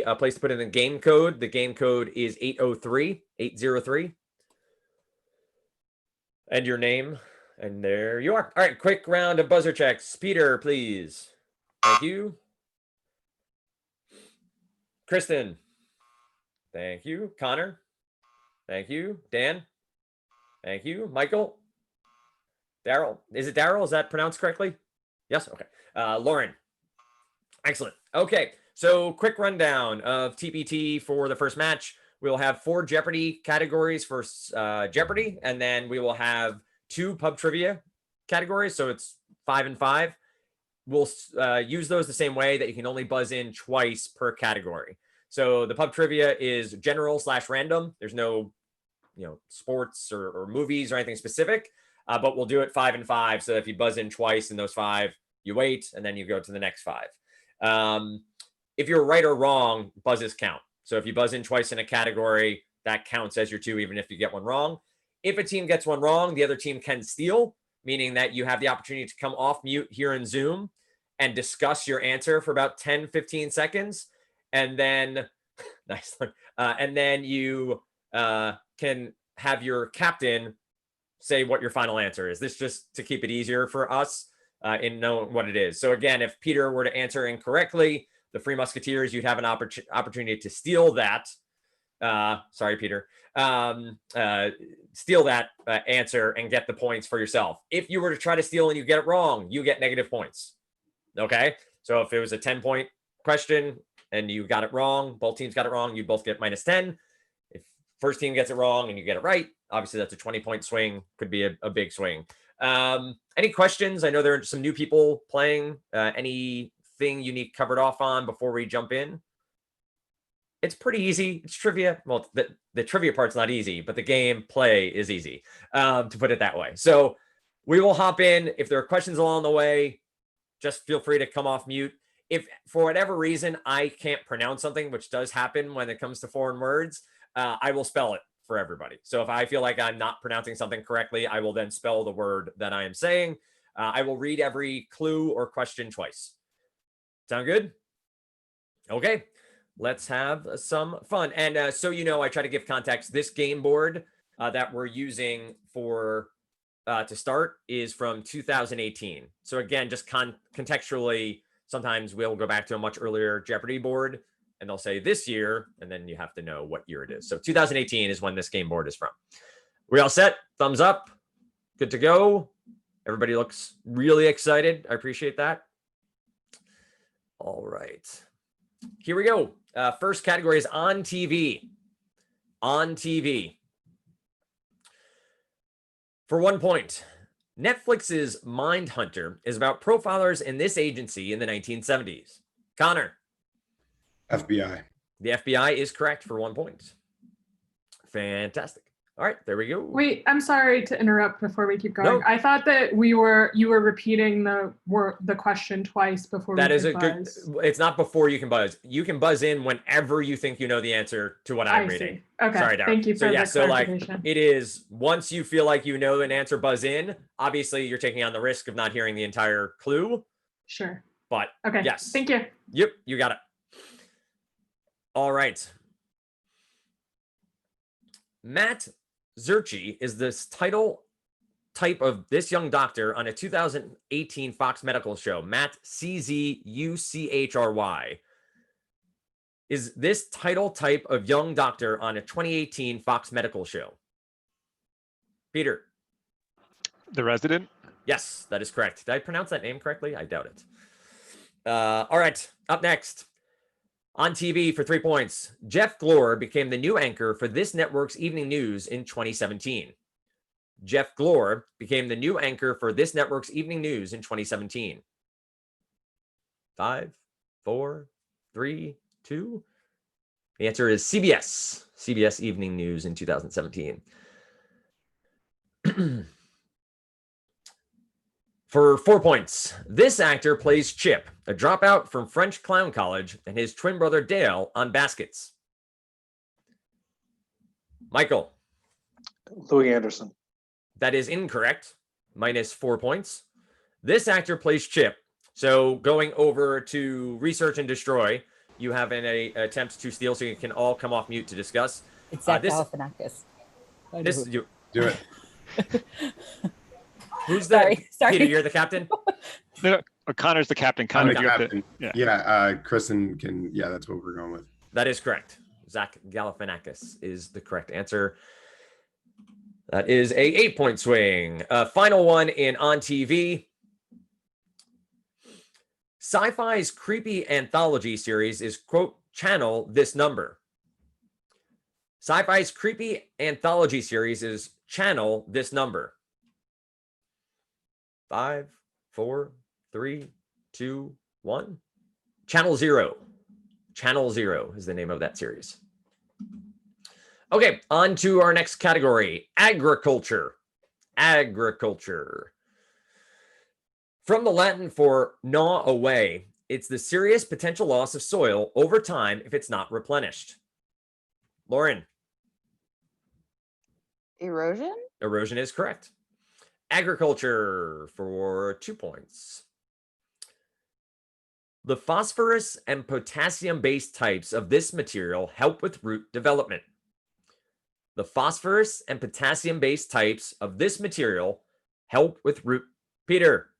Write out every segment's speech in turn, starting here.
a place to put in the game code. The game code is 803. And your name. And there you are. All right, quick round of buzzer checks. Peter, please. Thank you. Kristen. Thank you. Connor. Thank you. Dan. Thank you. Michael. Daryl. Is it Daryl? Is that pronounced correctly? Yes? Okay. Lauren. Excellent. Okay. So quick rundown of TPT for the first match. We'll have 4 Jeopardy categories for Jeopardy, and then we will have 2 pub trivia categories. So it's 5 and 5. We'll use those the same way, that you can only buzz in twice per category. So the pub trivia is general/random. There's no, sports or movies or anything specific, but we'll do it 5 and 5. So if you buzz in twice in those 5, you wait, and then you go to the next 5. If you're right or wrong, buzzes count. So if you buzz in twice in a category, that counts as your 2, even if you get one wrong. If a team gets one wrong, the other team can steal, meaning that you have the opportunity to come off mute here in Zoom and discuss your answer for about 10, 15 seconds. And then, nice. And then you can have your captain say what your final answer is. This just to keep it easier for us in knowing what it is. So again, if Peter were to answer incorrectly, the Three Musketeers, you'd have an opportunity to steal that. Sorry, Peter. Steal that answer and get the points for yourself. If you were to try to steal and you get it wrong, you get negative points. Okay? So if it was a 10-point question and you got it wrong, both teams got it wrong, you both get -10. If first team gets it wrong and you get it right, obviously that's a 20-point swing. Could be a big swing. Any questions? I know there are some new people playing. Anything you need covered off on before we jump in? It's pretty easy. It's trivia. Well, the trivia part's not easy, but the game play is easy, to put it that way. So we will hop in. If there are questions along the way, just feel free to come off mute. If for whatever reason I can't pronounce something, which does happen when it comes to foreign words, I will spell it for everybody. So if I feel like I'm not pronouncing something correctly, I will then spell the word that I am saying. I will read every clue or question twice. Sound good? Okay. Let's have some fun. And so I try to give context. This game board that we're using for to start is from 2018. So again, just contextually, sometimes we'll go back to a much earlier Jeopardy board, and they'll say this year, and then you have to know what year it is. So 2018 is when this game board is from. We all set? Thumbs up. Good to go. Everybody looks really excited. I appreciate that. All right. Here we go. First category is on TV. On TV. For 1 point, Netflix's Mindhunter is about profilers in this agency in the 1970s. Connor. FBI. The FBI is correct for 1 point. Fantastic. All right, there we go. Wait, I'm sorry to interrupt before we keep going. No. I thought that you were repeating the question twice before that we is could a buzz. good. It's not before you can buzz. You can buzz in whenever you think you know the answer to what I'm reading. See. Okay. Sorry, Darren. Thank you for the clarification. It is once you feel like you know an answer, buzz in. Obviously, you're taking on the risk of not hearing the entire clue. Sure. But okay. Yes. Thank you. Yep, you got it. All right. Matt Zerchi is this type of this young doctor on a 2018 Fox Medical show. Matt Czuchry is this title type of young doctor on a 2018 Fox Medical show. Peter. The Resident? Yes, that is correct. Did I pronounce that name correctly? I doubt it. All right, up next. On TV for 3 points, Jeff Glor became the new anchor for this network's evening news in 2017. Jeff Glor became the new anchor for this network's evening news in 2017. 5, 4, 3, 2. The answer is CBS. CBS Evening News in 2017. For 4 points, this actor plays Chip, a dropout from French Clown College, and his twin brother Dale on Baskets. Michael. Louis Anderson. That is incorrect. -4 points. This actor plays Chip. So going over to research and destroy, you have an attempt to steal, so you can all come off mute to discuss. It's Zach this- Galifianakis. I know This who- you. Do it. Who's the Sorry. Peter? You're the captain. No, Connor's the captain. I'm Connor, the you got captain. the. Yeah. Yeah, Kristen can. Yeah, that's what we're going with. That is correct. Zach Galifianakis is the correct answer. That is a 8-point swing. Final one in on TV. Sci-Fi's creepy anthology series is, quote, channel this number. Sci-Fi's creepy anthology series is channel this number. 5, 4, 3, 2, 1. Channel 0. Channel 0 is the name of that series. Okay, on to our next category, agriculture. Agriculture. From the Latin for gnaw away, it's the serious potential loss of soil over time if it's not replenished. Lauren. Erosion? Erosion is correct. Agriculture for 2 points. The phosphorus and potassium-based types of this material help with root development. The phosphorus and potassium-based types of this material help with root. Peter.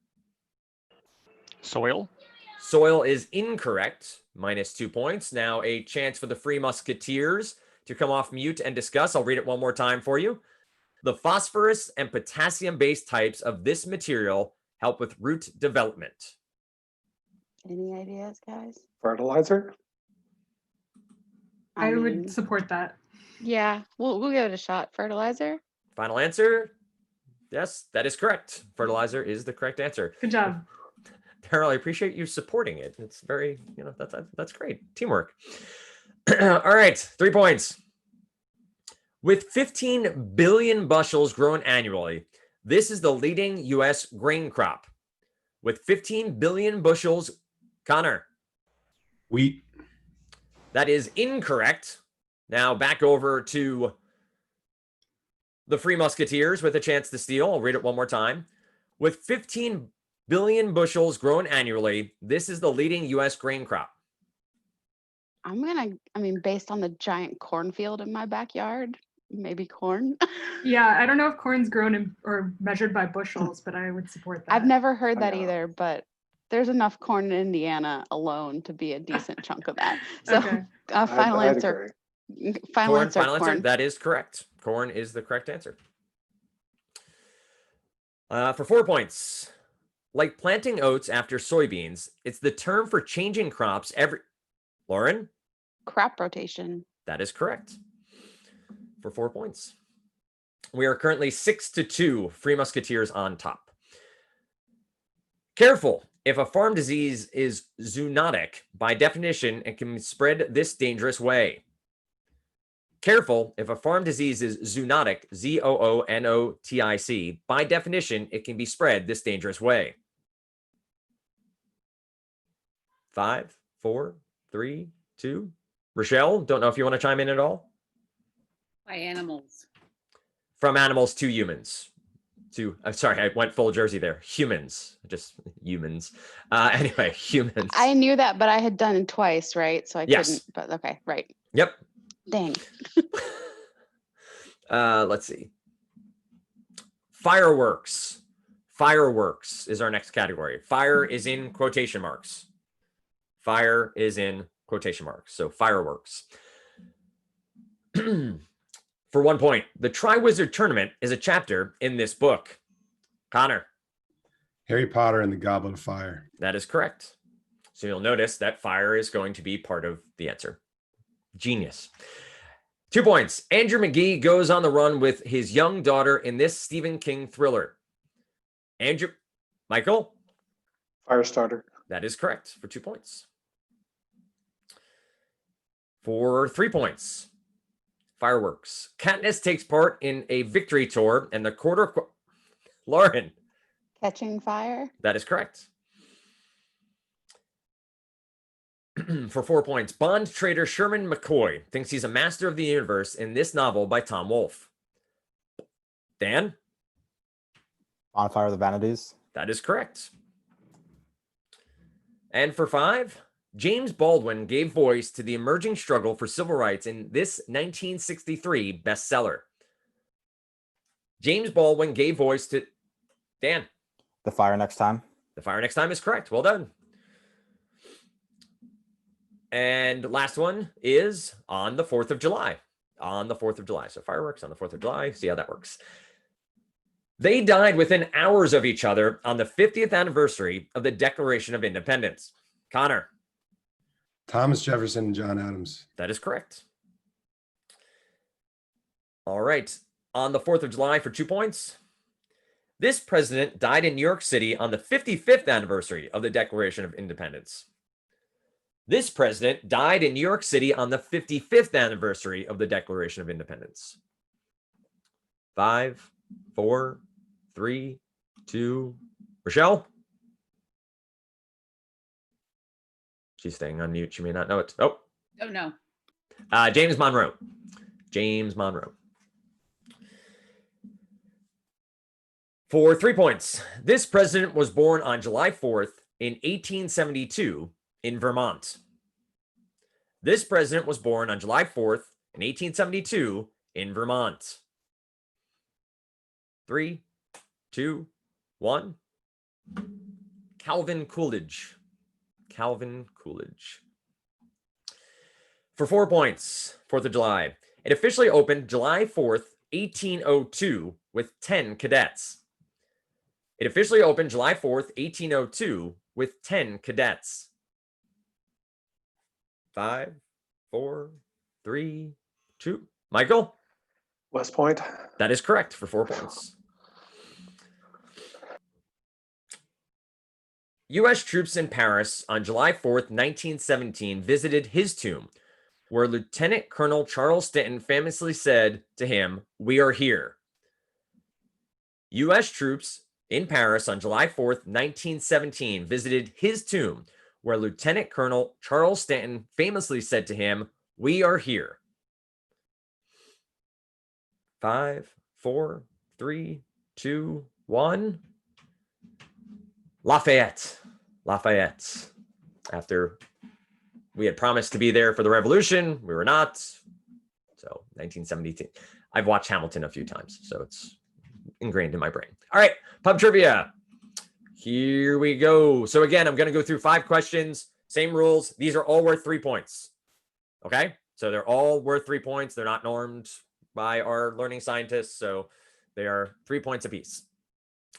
Soil. Soil is incorrect, minus 2 points. Now a chance for the Free Musketeers to come off mute and discuss. I'll read it one more time for you. The phosphorus and potassium-based types of this material help with root development. Any ideas, guys? Fertilizer? I mean, would support that. Yeah, we'll give it a shot. Fertilizer? Final answer? Yes, that is correct. Fertilizer is the correct answer. Good job. Daryl, I appreciate you supporting it. It's very, that's great. Teamwork. All right, 3 points. With 15 billion bushels grown annually, this is the leading U.S. grain crop. With 15 billion bushels, Connor. Wheat. That is incorrect. Now back over to the Free Musketeers with a chance to steal. I'll read it one more time. With 15 billion bushels grown annually, this is the leading U.S. grain crop. Based on the giant cornfield in my backyard, maybe corn. Yeah, I don't know if corn's grown or measured by bushels, but I would support that. I've never heard I that know. either, but there's enough corn in Indiana alone to be a decent chunk of that. So Okay. final I'd answer. agree. Final Corn, answer. final answer. Corn. That is correct. Corn is the correct answer. For 4 points. Like planting oats after soybeans, it's the term for changing crops every. Lauren? Crop rotation. That is correct. For 4 points. We are currently 6-2. Free Musketeers on top. Careful. If a farm disease is zoonotic, by definition, it can spread this dangerous way. Careful. If a farm disease is zoonotic, zoonotic, by definition, it can be spread this dangerous way. 5, 4, 3, 2. Rochelle, don't know if you want to chime in at all. By animals. From animals to humans. Sorry, I went full Jersey there. Humans, just humans. Anyway, humans. I knew that, but I had done it twice, right? So I Yes. couldn't. But okay, right. Yep. Dang. Let's see. Fireworks. Fireworks is our next category. Fire is in quotation marks. Fire is in quotation marks. So fireworks. For 1 point, the Triwizard Tournament is a chapter in this book. Connor. Harry Potter and the Goblet of Fire. That is correct. So you'll notice that fire is going to be part of the answer. Genius. 2 points. Andrew McGee goes on the run with his young daughter in this Stephen King thriller. Michael? Firestarter. That is correct for 2 points. For 3 points. Fireworks. Katniss takes part in a victory tour and the quarter. Lauren. Catching fire. That is correct. For 4 points, Bond trader Sherman McCoy thinks he's a master of the universe in this novel by Tom Wolfe. Dan? Bonfire of the Vanities. That is correct. And for 5, James Baldwin gave voice to the emerging struggle for civil rights in this 1963 bestseller? James Baldwin gave voice to Dan. The Fire Next Time. The Fire Next Time is correct. Well done. And last one is On the 4th of July. On the 4th of July. So fireworks on the 4th of July. See how that works. They died within hours of each other on the 50th anniversary of the Declaration of Independence. Connor. Thomas Jefferson and John Adams. That is correct. All right. On the 4th of July for 2 points. This president died in New York City on the 55th anniversary of the Declaration of Independence. This president died in New York City on the 55th anniversary of the Declaration of Independence. 5, 4, 3, 2. Rochelle? She's staying on mute. She may not know it. Oh. Oh, no. James Monroe. James Monroe. For 3 points. This president was born on July 4th in 1872 in Vermont. This president was born on July 4th in 1872 in Vermont. 3, 2, 1. Calvin Coolidge. Calvin Coolidge. For 4 points, 4th of July. It officially opened July 4th, 1802 with 10 cadets. It officially opened July 4th, 1802 with 10 cadets. 5, 4, 3, 2. Michael? West Point. That is correct for 4 points. U.S. troops in Paris on July 4th, 1917 visited his tomb, where Lieutenant Colonel Charles Stanton famously said to him, "We are here." U.S. troops in Paris on July 4th, 1917 visited his tomb, where Lieutenant Colonel Charles Stanton famously said to him, "We are here." 5, 4, 3, 2, 1. Lafayette. Lafayette. After we had promised to be there for the revolution, we were not. So 1972. I've watched Hamilton a few times, so it's ingrained in my brain. All right, pub trivia. Here we go. So again, I'm going to go through 5 questions. Same rules. These are all worth 3 points. Okay? So they're all worth 3 points. They're not normed by our learning scientists, so they are 3 points apiece.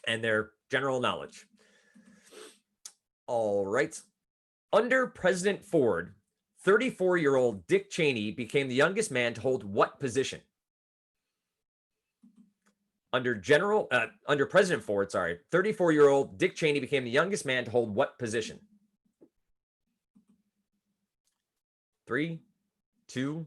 And they're general knowledge. All right. Under President Ford, 34-year-old Dick Cheney became the youngest man to hold what position? Under President Ford, 34-year-old Dick Cheney became the youngest man to hold what position? 3, 2,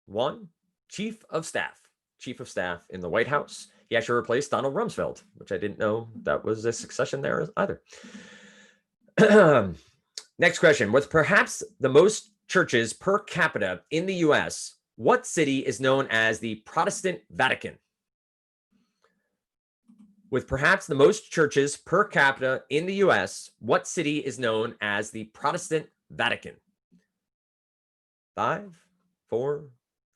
1. Chief of Staff. Chief of Staff in the White House. He actually replaced Donald Rumsfeld, which I didn't know that was a succession there either. Next question. With perhaps the most churches per capita in the U.S., what city is known as the Protestant Vatican? With perhaps the most churches per capita in the U.S., what city is known as the Protestant Vatican? 5, 4,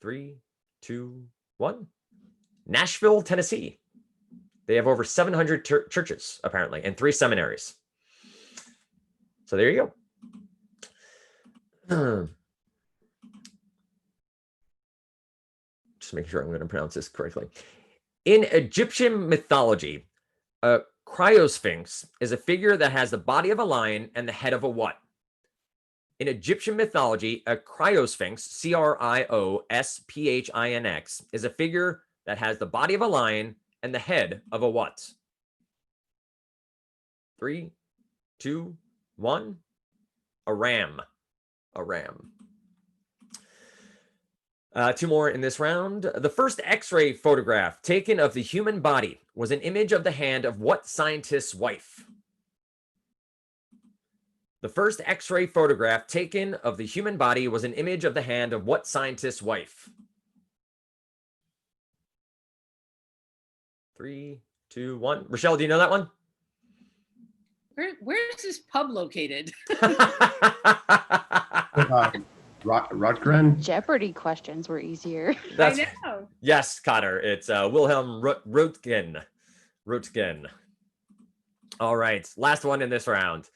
3, 2, 1. Nashville, Tennessee. They have over 700 churches, apparently, and 3 seminaries. So there you go. Just making sure I'm going to pronounce this correctly. In Egyptian mythology, a cryosphinx is a figure that has the body of a lion and the head of a what? In Egyptian mythology, a cryosphinx, C-R-I-O-S-P-H-I-N-X, is a figure that has the body of a lion and the head of a what? 3, 2, 1. A ram. A ram. 2 more in this round. The first X-ray photograph taken of the human body was an image of the hand of what scientist's wife? The first X-ray photograph taken of the human body was an image of the hand of what scientist's wife? 3, 2, 1. Rochelle, do you know that one? Where is this pub located? Rutgren. Jeopardy questions were easier. That's I know. yes, Connor. It's Wilhelm Röntgen. Röntgen. All right, last one in this round.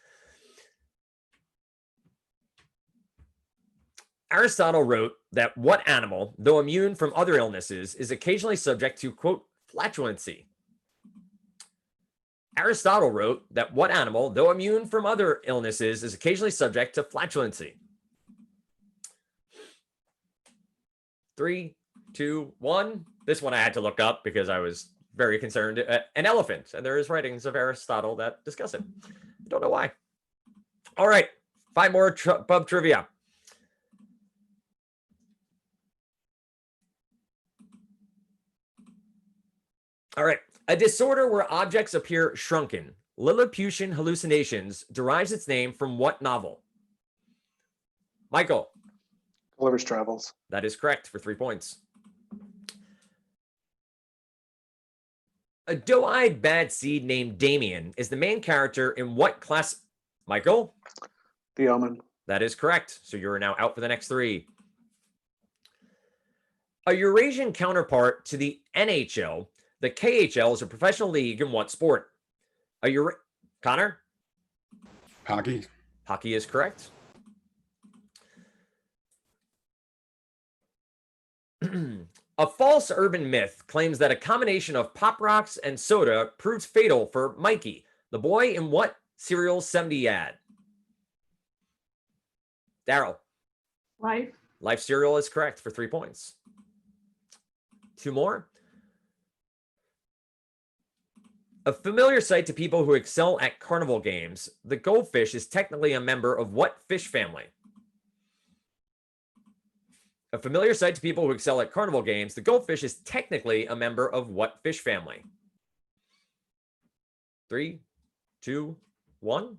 Aristotle wrote that what animal, though immune from other illnesses, is occasionally subject to, quote, flatulency? Aristotle wrote that what animal, though immune from other illnesses, is occasionally subject to flatulency? 3, 2, 1. This one I had to look up because I was very concerned. An elephant, and there is writings of Aristotle that discuss it. I don't know why. All right, 5 more pub trivia. All right. A disorder where objects appear shrunken, Lilliputian hallucinations, derives its name from what novel? Michael. Gulliver's Travels. That is correct for 3 points. A doe-eyed bad seed named Damien is the main character in what class? Michael. The Omen. That is correct. So you're now out for the next 3. A Eurasian counterpart to the NHL, the KHL is a professional league in what sport? Connor? Hockey. Hockey is correct. A false urban myth claims that a combination of Pop Rocks and soda proves fatal for Mikey, the boy in what cereal 70 ad? Daryl. Life. Life cereal is correct for 3 points. 2 more. A familiar sight to people who excel at carnival games, the goldfish is technically a member of what fish family? A familiar sight to people who excel at carnival games, the goldfish is technically a member of what fish family? 3, 2, 1.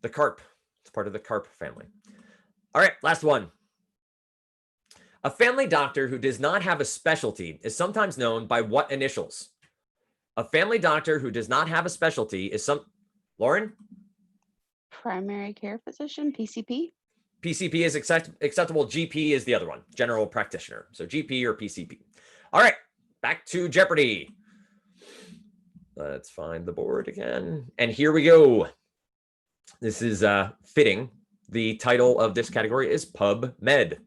The carp. It's part of the carp family. All right, last one. A family doctor who does not have a specialty is sometimes known by what initials? A family doctor who does not have a specialty is Lauren? Primary care physician, PCP. PCP is acceptable. GP is the other one, general practitioner. So GP or PCP. All right, back to Jeopardy. Let's find the board again. And here we go. This is fitting. The title of this category is PubMed.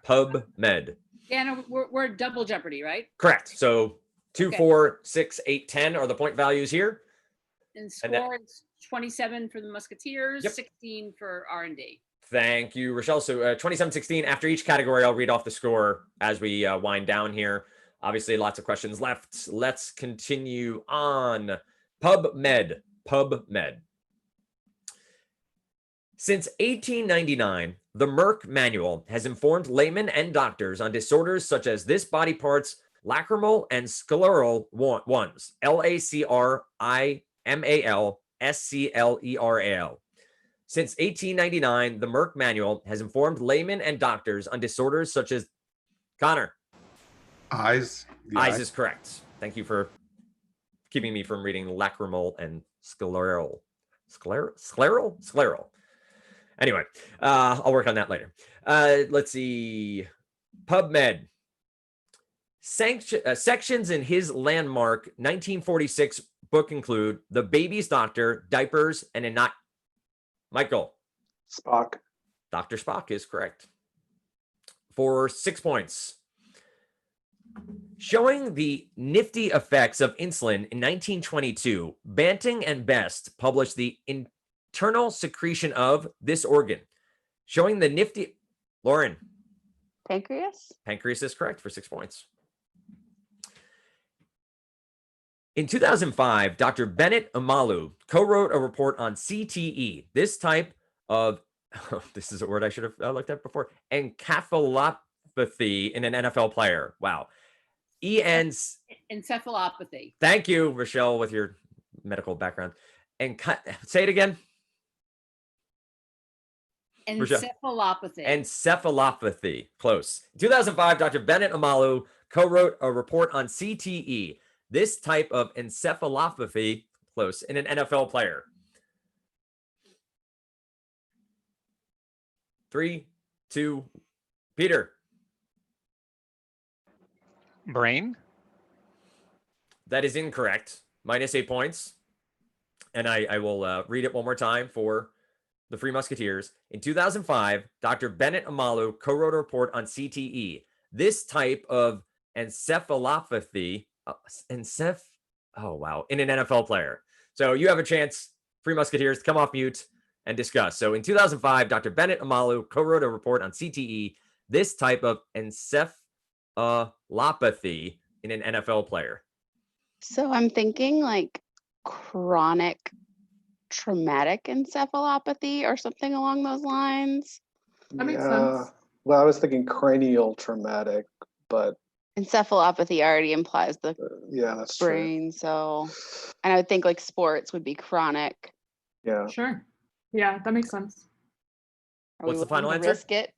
PubMed. Yeah, no, we're double Jeopardy, right? Correct. So 2, Okay. 4, 6, 8, 10 are the point values here. And And that- score is 27 for the Musketeers, Yep. 16 for R&D. Thank you, Rochelle. So 27-16. After each category, I'll read off the score as we wind down here. Obviously, lots of questions left. Let's continue on. PubMed. PubMed. Since 1899, the Merck Manual has informed laymen and doctors on disorders such as this body part's lacrimal and scleral ones. LACRIMALSCLERAL. Since 1899, the Merck Manual has informed laymen and doctors on disorders such as Connor. Eyes. The Eyes eye. is correct. Thank you for keeping me from reading lacrimal and scleral. Scleral. Anyway, I'll work on that later. Let's see. PubMed. Sections in his landmark 1946 book include The Baby's Doctor, Diapers, and a Not. Michael. Spock. Dr. Spock is correct. For 6 points. Showing the nifty effects of insulin in 1922, Banting and Best published the internal secretion of this organ. Showing the nifty. Lauren. Pancreas. Pancreas is correct for 6 points. In 2005, Dr. Bennett Amalu co-wrote a report on CTE, this type of, this is a word I should have looked at before, encephalopathy in an NFL player. Wow. Encephalopathy. Thank you, Rochelle, with your medical background. And say it again. Encephalopathy. Encephalopathy. Close. In 2005, Dr. Bennett Amalu co-wrote a report on CTE, this type of encephalopathy, close, in an NFL player. 3, 2. Peter, Brain. that is incorrect. Minus 8 points. And I will read it one more time for the Free Musketeers. In 2005, Dr. Bennett Amalu co-wrote a report on CTE. This type of encephalopathy, in an NFL player. So you have a chance, Free Musketeers, to come off mute and discuss. So in 2005, Dr. Bennett Amalu co-wrote a report on CTE, this type of encephalopathy in an NFL player. So I'm thinking like chronic traumatic encephalopathy or something along those lines. That makes sense. Well, I was thinking cranial traumatic, but Encephalopathy already implies the yeah, that's true. brain. So, and I would think like sports would be chronic. Yeah. Sure. Yeah, that makes sense. Are What's we the final willing to answer? risk it?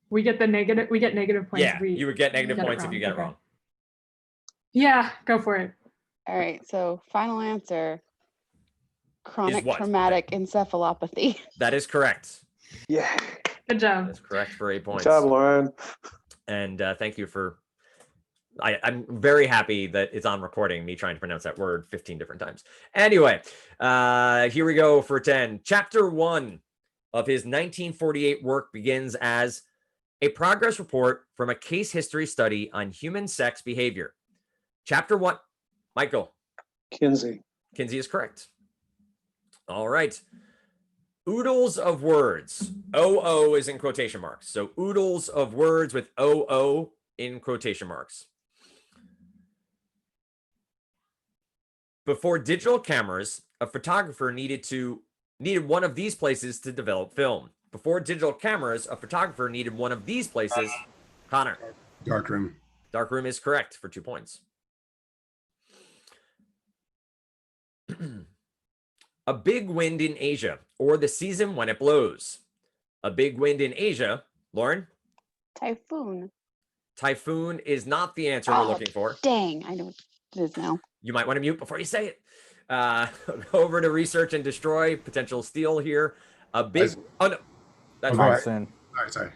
We get negative points. Yeah, if we you would get negative get it points if you get it Okay. wrong. Yeah, go for it. All right. So final answer. Chronic what? traumatic encephalopathy. That is correct. Yeah. Good job. That's correct for 8 Good points. job, Lauren. And thank you for. I'm very happy that it's on recording, me trying to pronounce that word 15 different times. Anyway, here we go for 10. Chapter 1 of his 1948 work begins as a progress report from a case history study on human sex behavior. Chapter 1, Michael. Kinsey. Kinsey is correct. All right. Oodles of words. OO is in quotation marks. So oodles of words with OO in quotation marks. Before digital cameras, a photographer needed one of these places to develop film. Before digital cameras, a photographer needed one of these places. Connor. Darkroom. Darkroom is correct for 2 points. A big wind in Asia, or the season when it blows. A big wind in Asia. Lauren? Typhoon. Typhoon is not the answer we're looking for. Dang, I know what it is now. You might want to mute before you say it. Over to research and destroy. Potential steal here. A big. Oh, no. That's right. Monsoon. Sorry.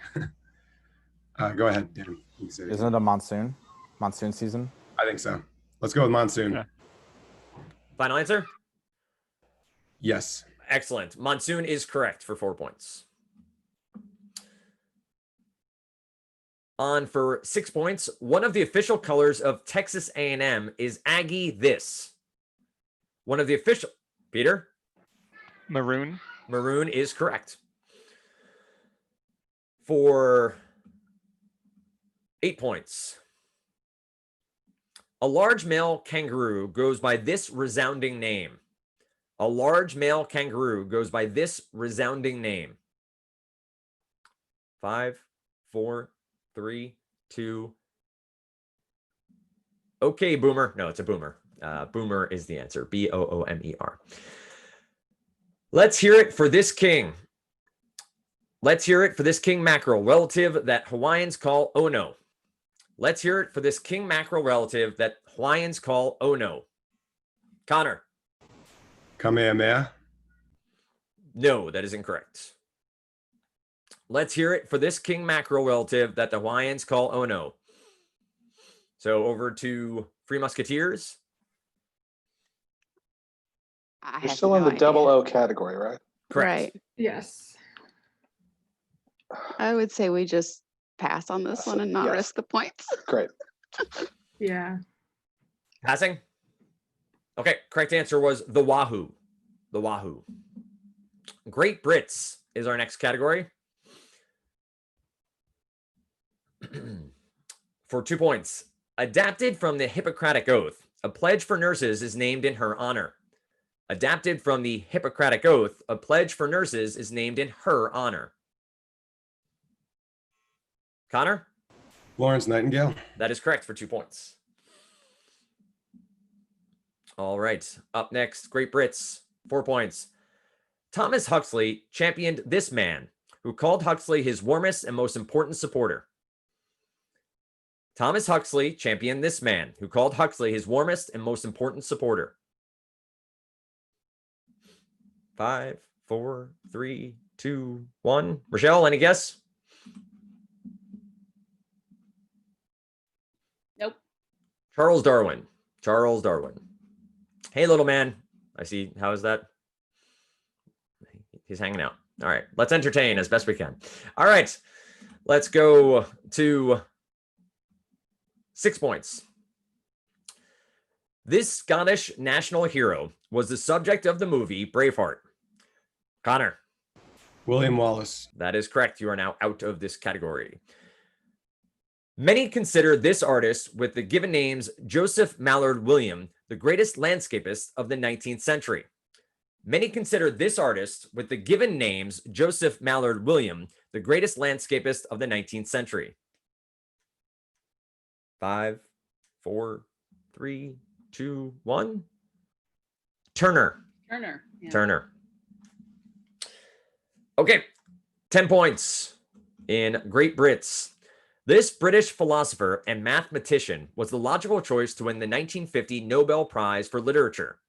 Go ahead, Dan. You can say it. Isn't it a monsoon? Monsoon season? I think so. Let's go with monsoon. Yeah. Final answer? Yes. Excellent. Monsoon is correct for 4 points. On for 6 points. One of the official colors of Texas A&M is Aggie this. One of the official. Peter? Maroon. Maroon is correct. For 8 points. A large male kangaroo goes by this resounding name. A large male kangaroo goes by this resounding name. 5, 4, 3, 2. Okay, boomer. No, it's a boomer. Boomer is the answer. Boomer. Let's hear it for this king. Let's hear it for this king mackerel relative that Hawaiians call Ono. Let's hear it for this king mackerel relative that Hawaiians call Ono. Connor. Kamehameha. No, that is incorrect. Let's hear it for this king mackerel relative that the Hawaiians call Ono. So over to Free Musketeers. I You're have still in no the double idea. O category, right? Correct. Right. Yes. I would say we just pass on this one and not Yes. risk the points. Great. Yeah. Passing? Okay, correct answer was the Wahoo. The Wahoo. Great Brits is our next category. For 2 points. Adapted from the Hippocratic Oath, a pledge for nurses is named in her honor. Adapted from the Hippocratic Oath, a pledge for nurses is named in her honor. Connor? Florence Nightingale. That is correct for 2 points. All right. Up next, Great Brits, 4 points. Thomas Huxley championed this man, who called Huxley his warmest and most important supporter. Thomas Huxley championed this man, who called Huxley his warmest and most important supporter. 5, 4, 3, 2, 1. Rochelle, any guess? Nope. Charles Darwin. Charles Darwin. Hey, little man. I see. How is that? He's hanging out. All right. Let's entertain as best we can. All right. Let's go to 6 points. This Scottish national hero was the subject of the movie Braveheart. Connor. William Wallace. That is correct. You are now out of this category. Many consider this artist with the given names Joseph Mallord William the greatest landscapist of the 19th century. Many consider this artist with the given names Joseph Mallord William the greatest landscapist of the 19th century. 5, 4, 3, 2, 1. Turner. Turner. Yeah. Turner. Okay, 10 points in Great Brits. This British philosopher and mathematician was the logical choice to win the 1950 Nobel Prize for Literature.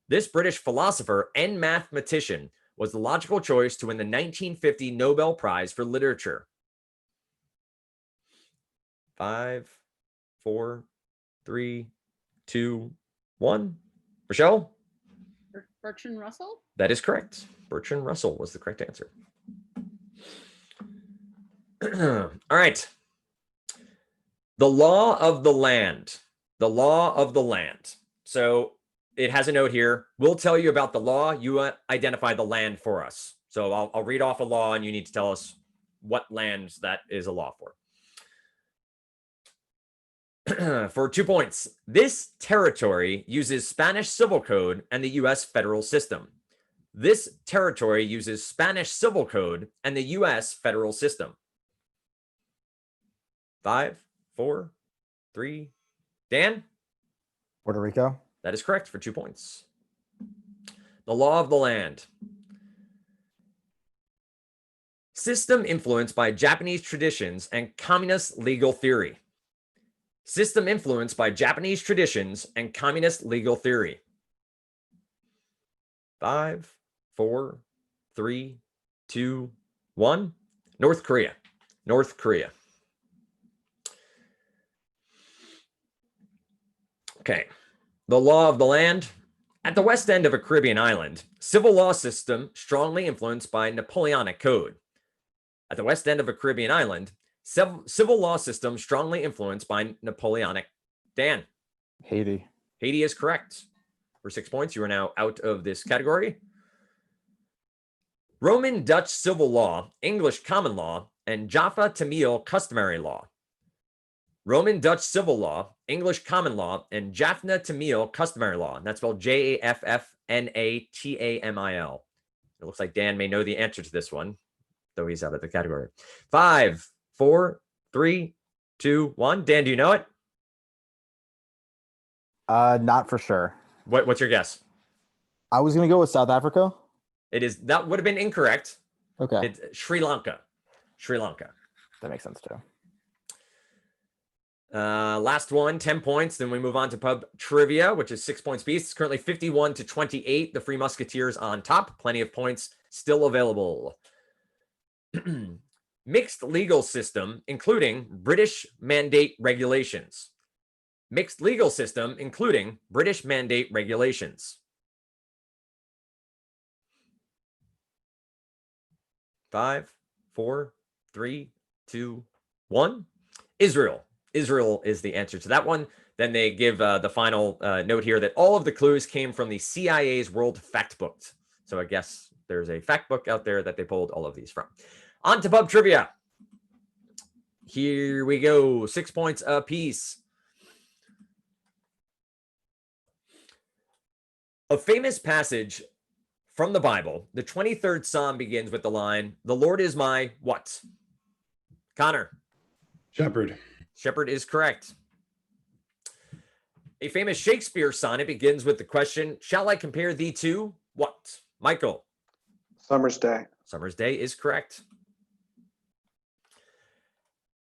This British philosopher and mathematician was the logical choice to win the 1950 Nobel Prize for Literature. 5, 4, 3, 2, 1. Rochelle? Bertrand Russell? That is correct. Bertrand Russell was the correct answer. All right. The law of the land. The law of the land. So it has a note here. We'll tell you about the law. You identify the land for us. So I'll read off a law and you need to tell us what land that is a law for. For 2 points, this territory uses Spanish civil code and the U.S. federal system. This territory uses Spanish civil code and the U.S. federal system. 5, 4, 3. Dan? Puerto Rico. That is correct for 2 points. The law of the land. System influenced by Japanese traditions and communist legal theory. System influenced by Japanese traditions and communist legal theory. 5, 4, 3, 2, 1. North Korea. North Korea. Okay. The law of the land. At the west end of a Caribbean island, civil law system strongly influenced by Napoleonic code. At the west end of a Caribbean island, civil law system strongly influenced by Napoleonic. Dan? Haiti. Haiti is correct. For 6 points, you are now out of this category. Roman Dutch civil law, English common law, and Jaffa Tamil customary law. Roman Dutch civil law, English common law, and Jaffna Tamil customary law. And that's spelled Jaffnatamil. It looks like Dan may know the answer to this one, though he's out of the category. 5, 4, 3, 2, 1. Dan, do you know it? Not for sure. What's your guess? I was gonna go with South Africa. It is, that would have been incorrect. Okay, It's Sri Lanka. Sri Lanka. that makes sense too. Last one, 10 points. Then we move on to pub trivia, which is 6 points piece. It's currently 51-28. The Free Musketeers on top. Plenty of points still available. Mixed legal system, including British mandate regulations. Mixed legal system, including British mandate regulations. 5, 4, 3, 2, 1. Israel. Israel is the answer to that one. Then they give the final note here that all of the clues came from the CIA's World Fact Book. So I guess there's a fact book out there that they pulled all of these from. On to pub trivia. Here we go. 6 points apiece. A famous passage from the Bible, the 23rd Psalm begins with the line, "The Lord is my" what? Connor. Shepherd. Shepherd is correct. A famous Shakespeare sonnet begins with the question, "Shall I compare thee to" what? Michael. Summer's Day. Summer's Day is correct.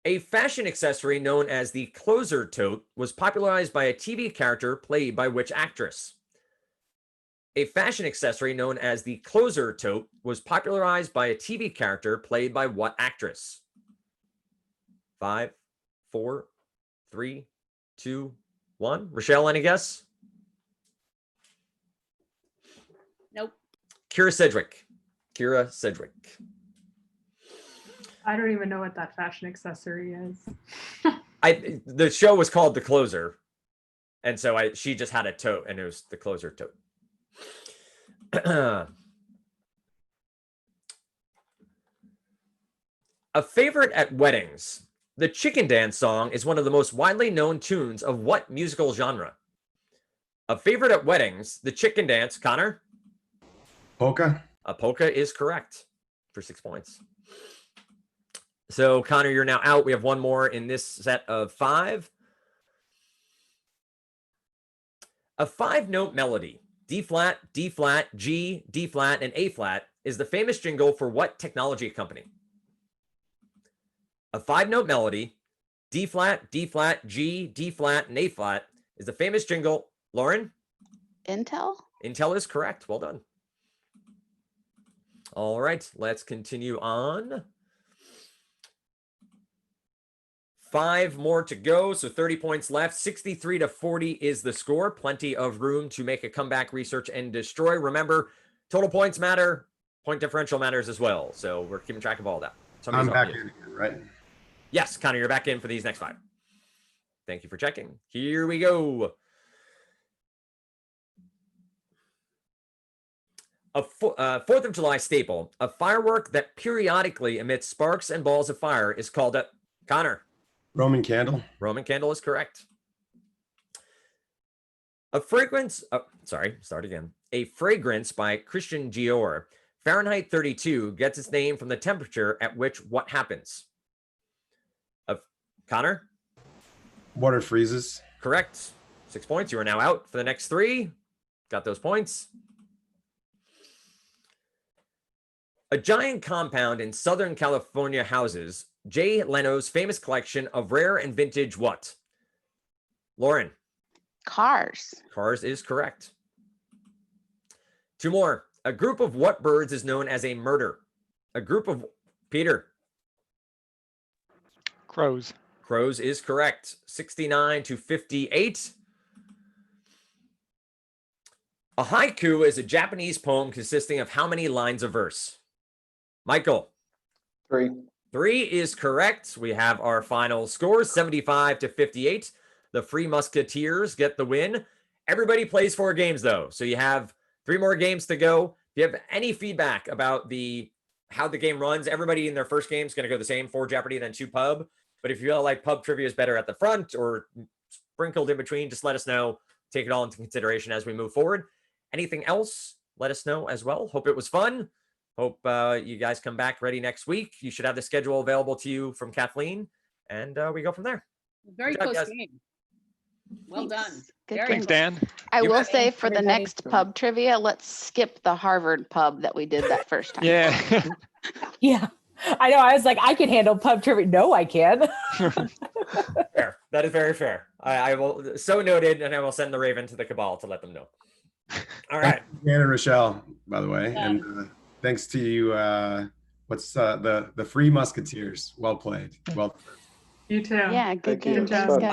A fashion accessory known as the closer tote was popularized by a TV character played by which actress? A fashion accessory known as the closer tote was popularized by a TV character played by what actress? 5, 4, 3, 2, 1. Rochelle, any guess? Nope. Kira Sedgwick. Kira Sedgwick. I don't even know what that fashion accessory is. The show was called The Closer, and so she just had a tote, and it was the closer tote. A favorite at weddings. The Chicken Dance song is one of the most widely known tunes of what musical genre? A favorite at weddings. The Chicken Dance. Connor? Polka. A polka is correct for 6 points. So, Connor, you're now out. We have one more in this set of 5. A 5-note melody, D flat, D flat, G, D flat, and A flat, is the famous jingle for what technology company? A 5-note melody, D flat, D flat, G, D flat, and A flat, is the famous jingle. Lauren? Intel? Intel is correct. Well done. All right, let's continue on. 5 more to go, so 30 points left. 63-40 is the score. Plenty of room to make a comeback, research, and destroy. Remember, total points matter. Point differential matters as well. So we're keeping track of all that. I'm back in again, right? Yes, Connor, you're back in for these next 5. Thank you for checking. Here we go. A 4th of July staple, a firework that periodically emits sparks and balls of fire, is called a... Connor. Roman candle. Roman candle is correct. A fragrance, start again. A fragrance by Christian Dior, Fahrenheit 32, gets its name from the temperature at which what happens? Connor? Water freezes. Correct. 6 points. You are now out for the next 3. Got those points. A giant compound in Southern California houses Jay Leno's famous collection of rare and vintage what? Lauren? Cars. Cars is correct. 2 more. A group of what birds is known as a murder? A group of... Peter? Crows. Crows is correct. 69-58. A haiku is a Japanese poem consisting of how many lines of verse? Michael? 3. 3 is correct. We have our final scores, 75-58. The Free Musketeers get the win. Everybody plays 4 games, though. So you have 3 more games to go. If you have any feedback about how the game runs, everybody in their first game is going to go the same, 4 Jeopardy, then 2 pub. But if you feel like pub trivia is better at the front or sprinkled in between, just let us know. Take it all into consideration as we move forward. Anything else, let us know as well. Hope it was fun. Hope you guys come back ready next week. You should have the schedule available to you from Kathleen, and we go from there. Very Good job, close guys. game. Well Thanks. done. Good Very game. Thanks, Dan. I You will bet. say for the Everybody. next pub trivia, let's skip the Harvard pub that we did that first time. Yeah. Yeah, I know. I was like, I can handle pub trivia. No, I can. Fair. That is very fair. I will, so noted, and I will send the Raven to the Cabal to let them know. All right. Dan and Rochelle, by the way, Yeah. and thanks to you. What's the Free Musketeers? Well played. Well. You too. Yeah, good Thank you. game. It was Thanks, fun. guys.